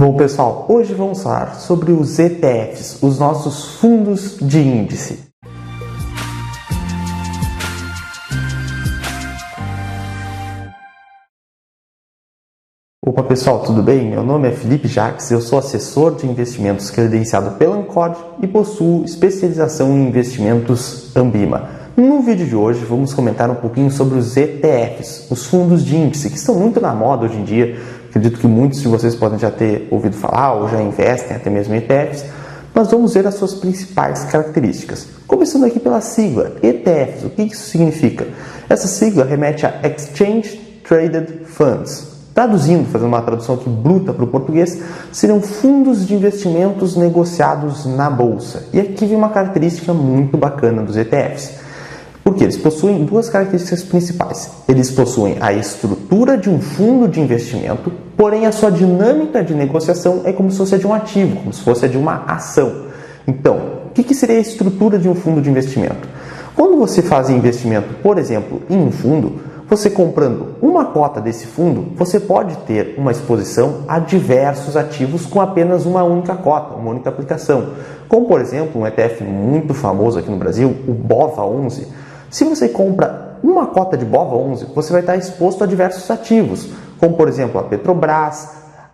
Bom, pessoal, hoje vamos falar sobre os ETFs, os nossos fundos de índice. Opa, pessoal, tudo bem? Meu nome é Felipe Jacques, eu sou assessor de investimentos credenciado pela Ancor e possuo especialização em investimentos Ambima. No vídeo de hoje vamos comentar um pouquinho sobre os ETFs, os fundos de índice, que estão muito na moda hoje em dia. Acredito que muitos de vocês podem já ter ouvido falar ou já investem até mesmo em ETFs, mas vamos ver as suas principais características. Começando aqui pela sigla, ETFs, o que isso significa? Essa sigla remete a Exchange Traded Funds. Traduzindo, fazendo uma tradução aqui bruta para o português, seriam fundos de investimentos negociados na bolsa. E aqui vem uma característica muito bacana dos ETFs. Porque eles possuem duas características principais. Eles possuem a estrutura de um fundo de investimento, porém a sua dinâmica de negociação é como se fosse a de um ativo, como se fosse a de uma ação. Então, o que seria a estrutura de um fundo de investimento? Quando você faz investimento, por exemplo, em um fundo, você comprando uma cota desse fundo, você pode ter uma exposição a diversos ativos com apenas uma única cota, uma única aplicação. Como, por exemplo, um ETF muito famoso aqui no Brasil, o BOVA11. Se você compra uma cota de BOVA11, você vai estar exposto a diversos ativos, como, por exemplo, a Petrobras,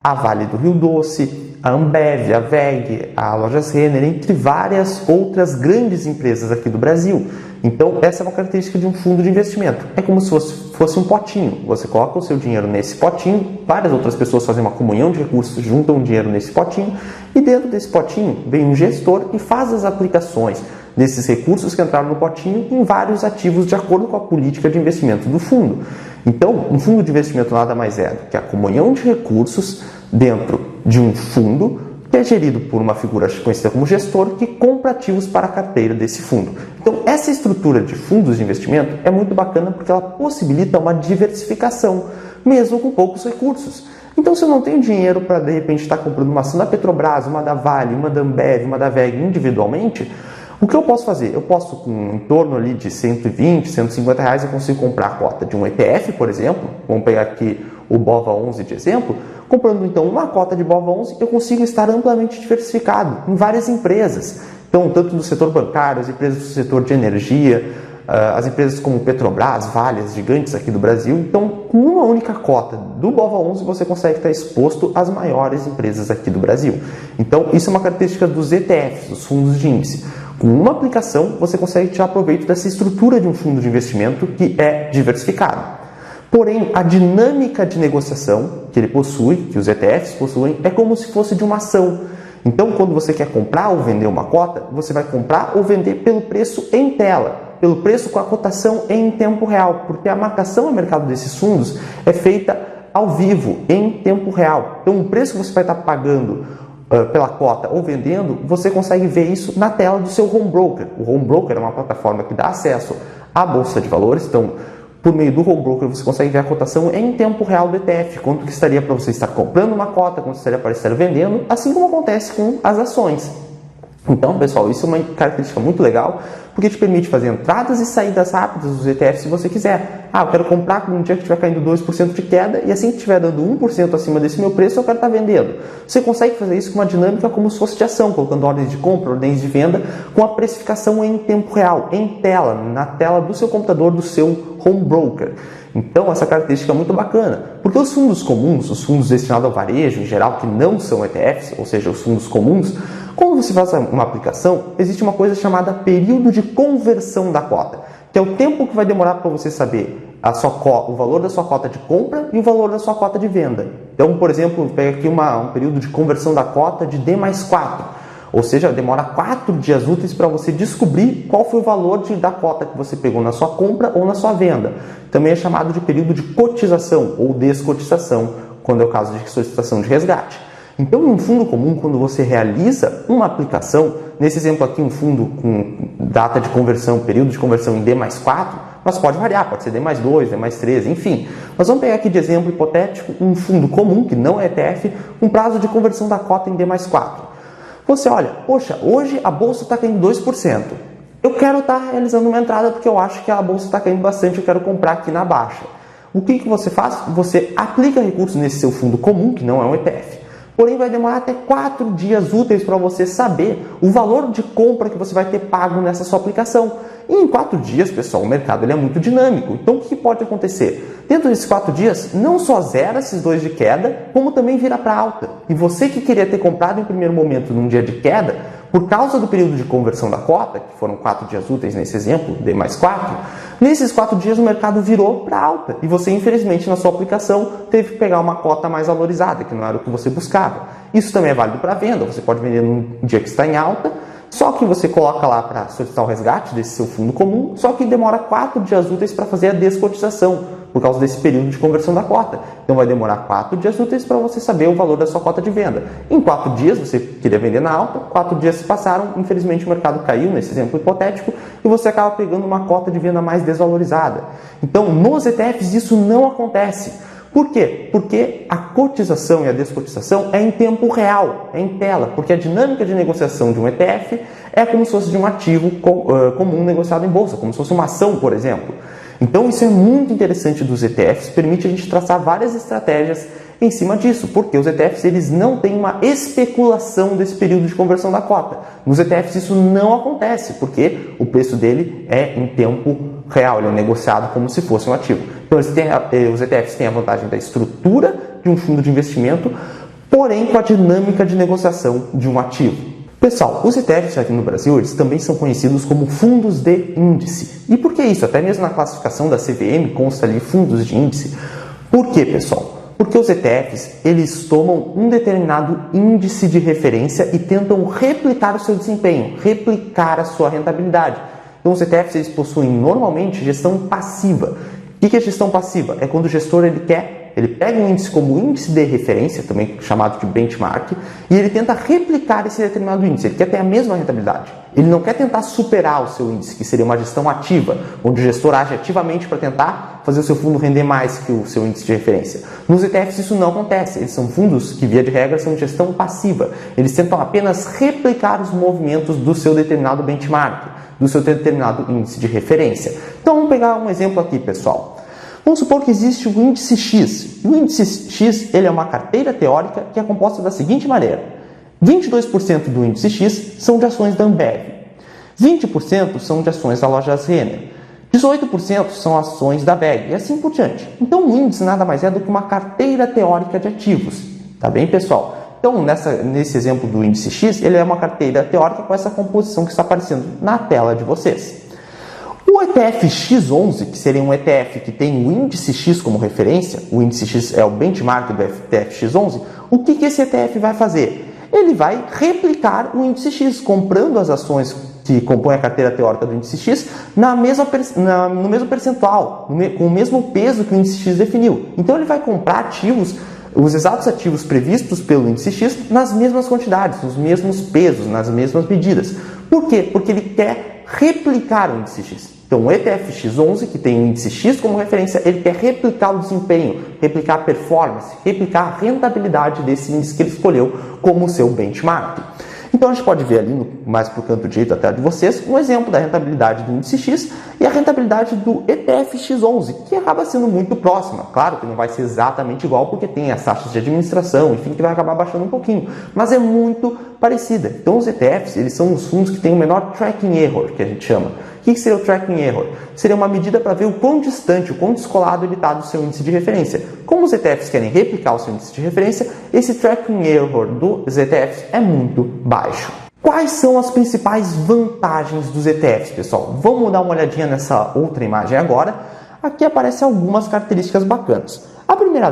a Vale do Rio Doce, a Ambev, a WEG, a Lojas Renner, entre várias outras grandes empresas aqui do Brasil. Então, essa é uma característica de um fundo de investimento. É como se fosse um potinho. Você coloca o seu dinheiro nesse potinho, várias outras pessoas fazem uma comunhão de recursos, juntam dinheiro nesse potinho, e dentro desse potinho vem um gestor e faz as aplicações desses recursos que entraram no potinho em vários ativos de acordo com a política de investimento do fundo. Então, um fundo de investimento nada mais é do que a comunhão de recursos dentro de um fundo que é gerido por uma figura conhecida como gestor que compra ativos para a carteira desse fundo. Então, essa estrutura de fundos de investimento é muito bacana porque ela possibilita uma diversificação, mesmo com poucos recursos. Então, se eu não tenho dinheiro para, de repente, estar comprando uma ação da Petrobras, uma da Vale, uma da Ambev, uma da WEG individualmente, o que eu posso fazer? Eu posso, com em torno ali de 120, 150 reais, eu consigo comprar a cota de um ETF, por exemplo. Vamos pegar aqui o BOVA11 de exemplo. Comprando, então, uma cota de BOVA11, eu consigo estar amplamente diversificado em várias empresas. Então, tanto no setor bancário, as empresas do setor de energia, as empresas como Petrobras, Vale, as gigantes aqui do Brasil. Então, com uma única cota do BOVA11, você consegue estar exposto às maiores empresas aqui do Brasil. Então, isso é uma característica dos ETFs, os fundos de índice. Com uma aplicação, você consegue tirar proveito dessa estrutura de um fundo de investimento que é diversificado. Porém, a dinâmica de negociação que ele possui, que os ETFs possuem, é como se fosse de uma ação. Então, quando você quer comprar ou vender uma cota, você vai comprar ou vender pelo preço em tela, pelo preço com a cotação em tempo real, porque a marcação a mercado desses fundos é feita ao vivo, em tempo real. Então, o preço que você vai estar pagando pela cota ou vendendo, você consegue ver isso na tela do seu home broker. O home broker é uma plataforma que dá acesso à bolsa de valores. Então, por meio do home broker, você consegue ver a cotação em tempo real do ETF, quanto que estaria para você estar comprando uma cota, quanto estaria para estar vendendo, assim como acontece com as ações. Então, pessoal, isso é uma característica muito legal, porque te permite fazer entradas e saídas rápidas dos ETFs se você quiser. Eu quero comprar num dia que estiver caindo 2% de queda e assim que estiver dando 1% acima desse meu preço, eu quero estar vendendo. Você consegue fazer isso com uma dinâmica como se fosse de ação, colocando ordens de compra, ordens de venda, com a precificação em tempo real, em tela, na tela do seu computador, do seu home broker. Então, essa característica é muito bacana, porque os fundos comuns, os fundos destinados ao varejo em geral, que não são ETFs, ou seja, os fundos comuns, quando você faz uma aplicação, existe uma coisa chamada período de conversão da cota, que é o tempo que vai demorar para você saber o valor da sua cota de compra e o valor da sua cota de venda. Então, por exemplo, pega aqui um período de conversão da cota de D+4, ou seja, demora 4 dias úteis para você descobrir qual foi o valor da cota que você pegou na sua compra ou na sua venda. Também é chamado de período de cotização ou descotização, quando é o caso de solicitação de resgate. Então, em um fundo comum, quando você realiza uma aplicação, nesse exemplo aqui, um fundo com data de conversão, período de conversão em D+4, mas pode variar, pode ser D+2, D+3, enfim. Nós vamos pegar aqui de exemplo hipotético um fundo comum, que não é ETF, com prazo de conversão da cota em D+4. Você olha, poxa, hoje a bolsa está caindo 2%. Eu quero estar realizando uma entrada porque eu acho que a bolsa está caindo bastante, eu quero comprar aqui na baixa. O que você faz? Você aplica recursos nesse seu fundo comum, que não é um ETF. Porém, vai demorar até 4 dias úteis para você saber o valor de compra que você vai ter pago nessa sua aplicação. E em 4 dias, pessoal, o mercado ele é muito dinâmico. Então, o que pode acontecer? Dentro desses 4 dias, não só zera esses 2 de queda, como também vira para alta. E você que queria ter comprado em primeiro momento num dia de queda, por causa do período de conversão da cota, que foram 4 dias úteis nesse exemplo, D mais 4, nesses 4 dias o mercado virou para alta. E você, infelizmente, na sua aplicação, teve que pegar uma cota mais valorizada, que não era o que você buscava. Isso também é válido para venda. Você pode vender num dia que está em alta, só que você coloca lá para solicitar o resgate desse seu fundo comum, só que demora 4 dias úteis para fazer a descotização, por causa desse período de conversão da cota. Então vai demorar 4 dias úteis para você saber o valor da sua cota de venda. Em 4 dias você queria vender na alta, 4 dias se passaram, infelizmente o mercado caiu, nesse exemplo hipotético, e você acaba pegando uma cota de venda mais desvalorizada. Então nos ETFs isso não acontece. Por quê? Porque a cotização e a descotização é em tempo real, é em tela, porque a dinâmica de negociação de um ETF é como se fosse de um ativo comum negociado em bolsa, como se fosse uma ação, por exemplo. Então isso é muito interessante dos ETFs, permite a gente traçar várias estratégias em cima disso, porque os ETFs eles não têm uma especulação desse período de conversão da cota. Nos ETFs isso não acontece, porque o preço dele é em tempo real, ele é negociado como se fosse um ativo. Então os ETFs têm a vantagem da estrutura de um fundo de investimento, porém com a dinâmica de negociação de um ativo. Pessoal, os ETFs aqui no Brasil, eles também são conhecidos como fundos de índice. E por que isso? Até mesmo na classificação da CVM consta ali fundos de índice. Por quê, pessoal? Porque os ETFs, eles tomam um determinado índice de referência e tentam replicar o seu desempenho, replicar a sua rentabilidade. Então, os ETFs, eles possuem normalmente gestão passiva. O que é gestão passiva? É quando o gestor ele pega um índice como índice de referência, também chamado de benchmark, e ele tenta replicar esse determinado índice. Ele quer ter a mesma rentabilidade. Ele não quer tentar superar o seu índice, que seria uma gestão ativa, onde o gestor age ativamente para tentar fazer o seu fundo render mais que o seu índice de referência. Nos ETFs isso não acontece. Eles são fundos que, via de regra, são de gestão passiva. Eles tentam apenas replicar os movimentos do seu determinado benchmark, do seu determinado índice de referência. Então vamos pegar um exemplo aqui, pessoal. Vamos supor que existe o índice X. O índice X ele é uma carteira teórica que é composta da seguinte maneira: 22% do índice X são de ações da Ambev, 20% são de ações da Lojas Renner, 18% são ações da WEG e assim por diante. Então o índice nada mais é do que uma carteira teórica de ativos. Tá bem, pessoal? Então nesse exemplo do índice X, ele é uma carteira teórica com essa composição que está aparecendo na tela de vocês. O ETF X11, que seria um ETF que tem o índice X como referência, o índice X é o benchmark do ETF X11, o que esse ETF vai fazer? Ele vai replicar o índice X, comprando as ações que compõem a carteira teórica do índice X no mesmo percentual, com o mesmo peso que o índice X definiu. Então ele vai comprar ativos, os exatos ativos previstos pelo índice X, nas mesmas quantidades, nos mesmos pesos, nas mesmas medidas. Por quê? Porque ele quer replicar o índice X. Então, o ETF X11, que tem o índice X como referência, ele quer replicar o desempenho, replicar a performance, replicar a rentabilidade desse índice que ele escolheu como seu benchmark. Então, a gente pode ver ali, mais para o canto direito até de vocês, um exemplo da rentabilidade do índice X e a rentabilidade do ETF X11, que acaba sendo muito próxima. Claro que não vai ser exatamente igual, porque tem as taxas de administração, enfim, que vai acabar baixando um pouquinho, mas é muito parecida. Então, os ETFs, eles são os fundos que têm o menor tracking error, que a gente chama. O que seria o tracking error? Seria uma medida para ver o quão distante, o quão descolado ele está do seu índice de referência. Como os ETFs querem replicar o seu índice de referência, esse tracking error dos ETFs é muito baixo. Quais são as principais vantagens dos ETFs, pessoal? Vamos dar uma olhadinha nessa outra imagem agora. Aqui aparecem algumas características bacanas. A primeira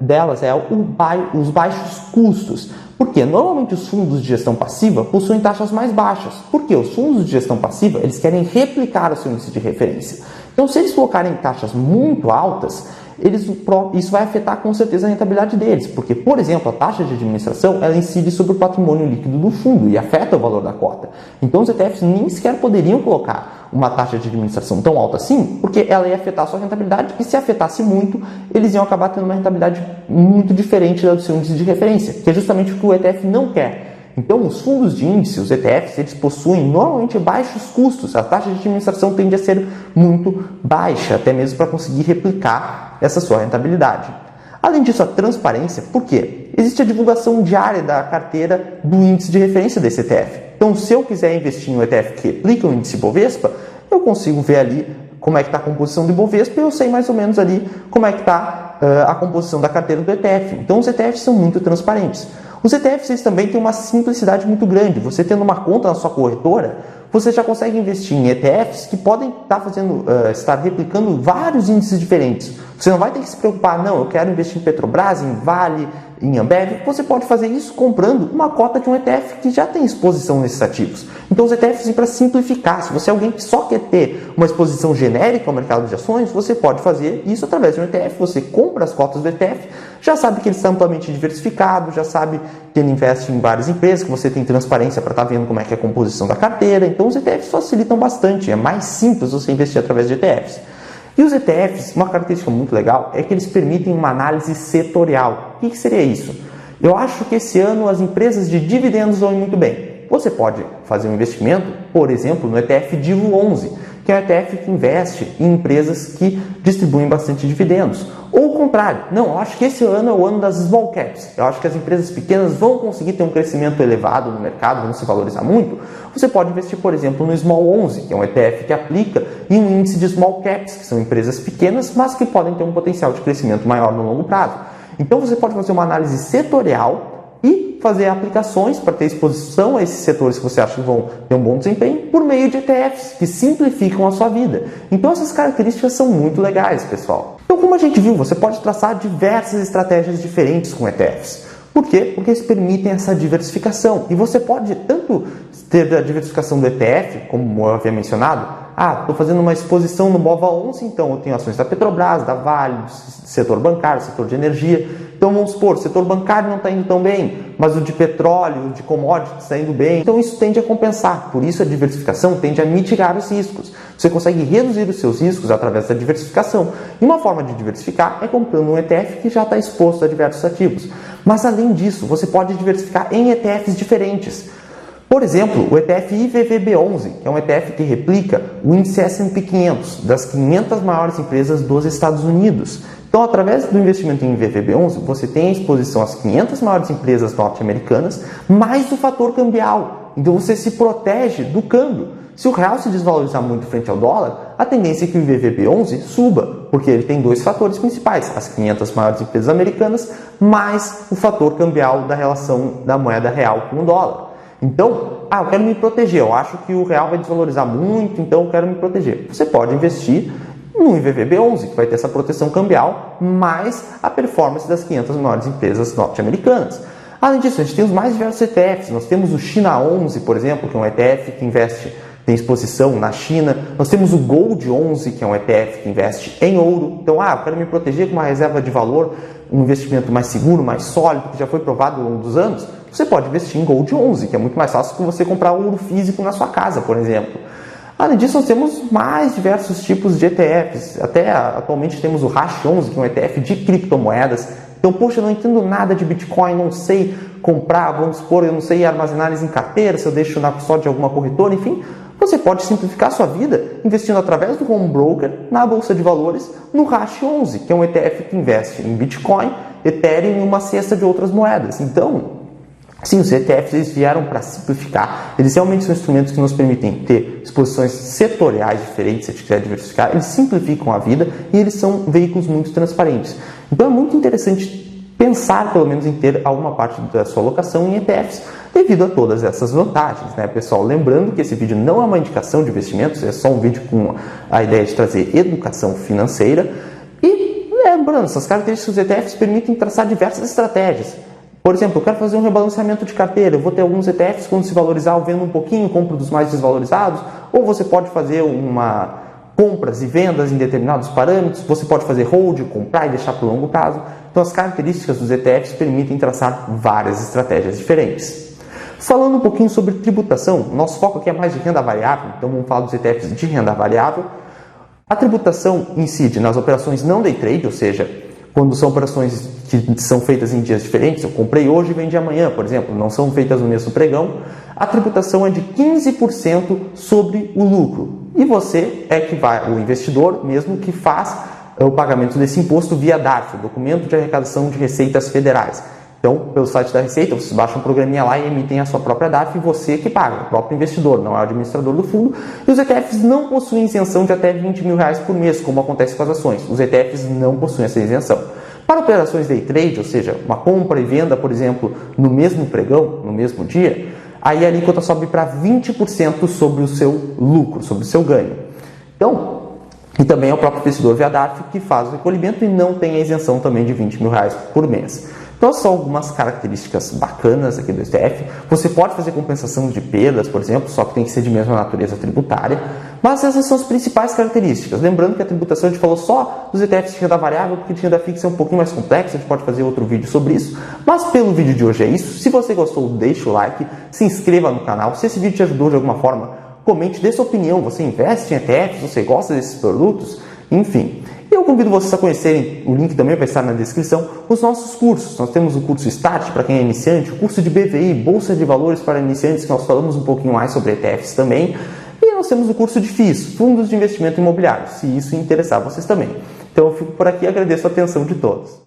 delas é os baixos custos. Porque normalmente os fundos de gestão passiva possuem taxas mais baixas. Porque os fundos de gestão passiva eles querem replicar o seu índice de referência. Então, se eles colocarem taxas muito altas, isso vai afetar com certeza a rentabilidade deles. Porque, por exemplo, a taxa de administração ela incide sobre o patrimônio líquido do fundo e afeta o valor da cota. Então, os ETFs nem sequer poderiam colocar uma taxa de administração tão alta assim, porque ela ia afetar a sua rentabilidade e se afetasse muito, eles iam acabar tendo uma rentabilidade muito diferente da do seu índice de referência, que é justamente o que o ETF não quer. Então, os fundos de índice, os ETFs, eles possuem normalmente baixos custos. A taxa de administração tende a ser muito baixa, até mesmo para conseguir replicar essa sua rentabilidade. Além disso, a transparência, por quê? existe a divulgação diária da carteira do índice de referência desse ETF. Então, se eu quiser investir em um ETF que replica o índice Bovespa, eu consigo ver ali como é que está a composição do Ibovespa e eu sei mais ou menos ali como é que está a composição da carteira do ETF. Então, os ETFs são muito transparentes. Os ETFs eles também têm uma simplicidade muito grande. Você tendo uma conta na sua corretora, você já consegue investir em ETFs que podem estar replicando vários índices diferentes. Você não vai ter que se preocupar, não, eu quero investir em Petrobras, em Vale, em Ambev. Você pode fazer isso comprando uma cota de um ETF que já tem exposição nesses ativos. Então os ETFs vêm para simplificar. Se você é alguém que só quer ter uma exposição genérica ao mercado de ações, você pode fazer isso através de um ETF. Você compra as cotas do ETF, já sabe que ele está amplamente diversificado, já sabe que ele investe em várias empresas, que você tem transparência para estar vendo como é que é a composição da carteira. Então os ETFs facilitam bastante, é mais simples você investir através de ETFs. E os ETFs, uma característica muito legal é que eles permitem uma análise setorial. O que seria isso? Eu acho que esse ano as empresas de dividendos vão ir muito bem. Você pode fazer um investimento, por exemplo, no ETF Divo 11, que é um ETF que investe em empresas que distribuem bastante dividendos. Ou o contrário, não, eu acho que esse ano é o ano das small caps. Eu acho que as empresas pequenas vão conseguir ter um crescimento elevado no mercado, vão se valorizar muito. Você pode investir, por exemplo, no Small 11, que é um ETF que aplica em um índice de small caps, que são empresas pequenas, mas que podem ter um potencial de crescimento maior no longo prazo. Então você pode fazer uma análise setorial e fazer aplicações para ter exposição a esses setores que você acha que vão ter um bom desempenho por meio de ETFs, que simplificam a sua vida. Então essas características são muito legais, pessoal. Então, como a gente viu, você pode traçar diversas estratégias diferentes com ETFs. Por quê? Porque eles permitem essa diversificação. E você pode tanto ter a diversificação do ETF, como eu havia mencionado. Estou fazendo uma exposição no BOVA11, então eu tenho ações da Petrobras, da Vale, do setor bancário, setor de energia. Então vamos supor, o setor bancário não está indo tão bem, mas o de petróleo, o de commodities está indo bem. Então isso tende a compensar. Por isso a diversificação tende a mitigar os riscos. Você consegue reduzir os seus riscos através da diversificação. E uma forma de diversificar é comprando um ETF que já está exposto a diversos ativos. Mas além disso, você pode diversificar em ETFs diferentes. Por exemplo, o ETF IVVB11, que é um ETF que replica o índice S&P 500, das 500 maiores empresas dos Estados Unidos. Então, através do investimento em IVVB11, você tem a exposição às 500 maiores empresas norte-americanas, mais o fator cambial. Então, você se protege do câmbio. Se o real se desvalorizar muito frente ao dólar, a tendência é que o IVVB11 suba, porque ele tem dois fatores principais, as 500 maiores empresas americanas, mais o fator cambial da relação da moeda real com o dólar. Então, eu quero me proteger, eu acho que o real vai desvalorizar muito, então eu quero me proteger. Você pode investir no IVVB11, que vai ter essa proteção cambial, mais a performance das 500 maiores empresas norte-americanas. Além disso, a gente tem os mais diversos ETFs. Nós temos o China 11, por exemplo, que é um ETF que tem exposição na China. Nós temos o Gold 11, que é um ETF que investe em ouro. Então, eu quero me proteger com uma reserva de valor, um investimento mais seguro, mais sólido, que já foi provado ao longo dos anos. Você pode investir em Gold 11, que é muito mais fácil que você comprar ouro físico na sua casa, por exemplo. Além disso, nós temos mais diversos tipos de ETFs. Até atualmente temos o Hash 11, que é um ETF de criptomoedas. Então, poxa, eu não entendo nada de Bitcoin, não sei comprar, vamos supor, eu não sei armazenar eles em carteira, se eu deixo na custódia de alguma corretora, enfim. Você pode simplificar a sua vida investindo através do home broker na Bolsa de Valores no Hash 11, que é um ETF que investe em Bitcoin, Ethereum e uma cesta de outras moedas. Então, sim, os ETFs eles vieram para simplificar. Eles realmente são instrumentos que nos permitem ter exposições setoriais diferentes, se a gente quiser diversificar. Eles simplificam a vida e eles são veículos muito transparentes. Então é muito interessante pensar, pelo menos, em ter alguma parte da sua alocação em ETFs, devido a todas essas vantagens, né, pessoal? Lembrando que esse vídeo não é uma indicação de investimentos, é só um vídeo com a ideia de trazer educação financeira. E, lembrando, essas características dos ETFs permitem traçar diversas estratégias. Por exemplo, eu quero fazer um rebalanceamento de carteira, eu vou ter alguns ETFs, quando se valorizar, eu vendo um pouquinho, compro dos mais desvalorizados, ou você pode fazer compras e vendas em determinados parâmetros, você pode fazer hold, comprar e deixar por longo prazo. Então, as características dos ETFs permitem traçar várias estratégias diferentes. Falando um pouquinho sobre tributação, nosso foco aqui é mais de renda variável, então vamos falar dos ETFs de renda variável. A tributação incide nas operações não day trade, ou seja, quando são operações que são feitas em dias diferentes, eu comprei hoje e vendi amanhã, por exemplo, não são feitas no mesmo pregão, a tributação é de 15% sobre o lucro. E você é que vai, o investidor mesmo, que faz o pagamento desse imposto via DARF, Documento de Arrecadação de Receitas Federais. Então, pelo site da Receita, vocês baixam um programinha lá e emitem a sua própria DAF e você que paga, o próprio investidor, não é o administrador do fundo. E os ETFs não possuem isenção de até R$20 mil por mês, como acontece com as ações. Os ETFs não possuem essa isenção. Para operações day trade, ou seja, uma compra e venda, por exemplo, no mesmo pregão, no mesmo dia, aí a alíquota sobe para 20% sobre o seu lucro, sobre o seu ganho. Então, e também é o próprio investidor via DAF que faz o recolhimento e não tem a isenção também de R$20 mil por mês. Então, são algumas características bacanas aqui do ETF. Você pode fazer compensação de perdas, por exemplo, só que tem que ser de mesma natureza tributária. Mas essas são as principais características. Lembrando que a tributação a gente falou só dos ETFs de renda variável, porque de renda fixa é um pouquinho mais complexo, a gente pode fazer outro vídeo sobre isso. Mas pelo vídeo de hoje é isso. Se você gostou, deixa o like, se inscreva no canal. Se esse vídeo te ajudou de alguma forma, comente, dê sua opinião. Você investe em ETFs? Você gosta desses produtos? Enfim. E eu convido vocês a conhecerem, o link também vai estar na descrição, os nossos cursos. Nós temos o curso Start para quem é iniciante, o curso de BVI, Bolsa de Valores para iniciantes, que nós falamos um pouquinho mais sobre ETFs também. E nós temos o curso de FIIs, Fundos de Investimento Imobiliário, se isso interessar vocês também. Então eu fico por aqui e agradeço a atenção de todos.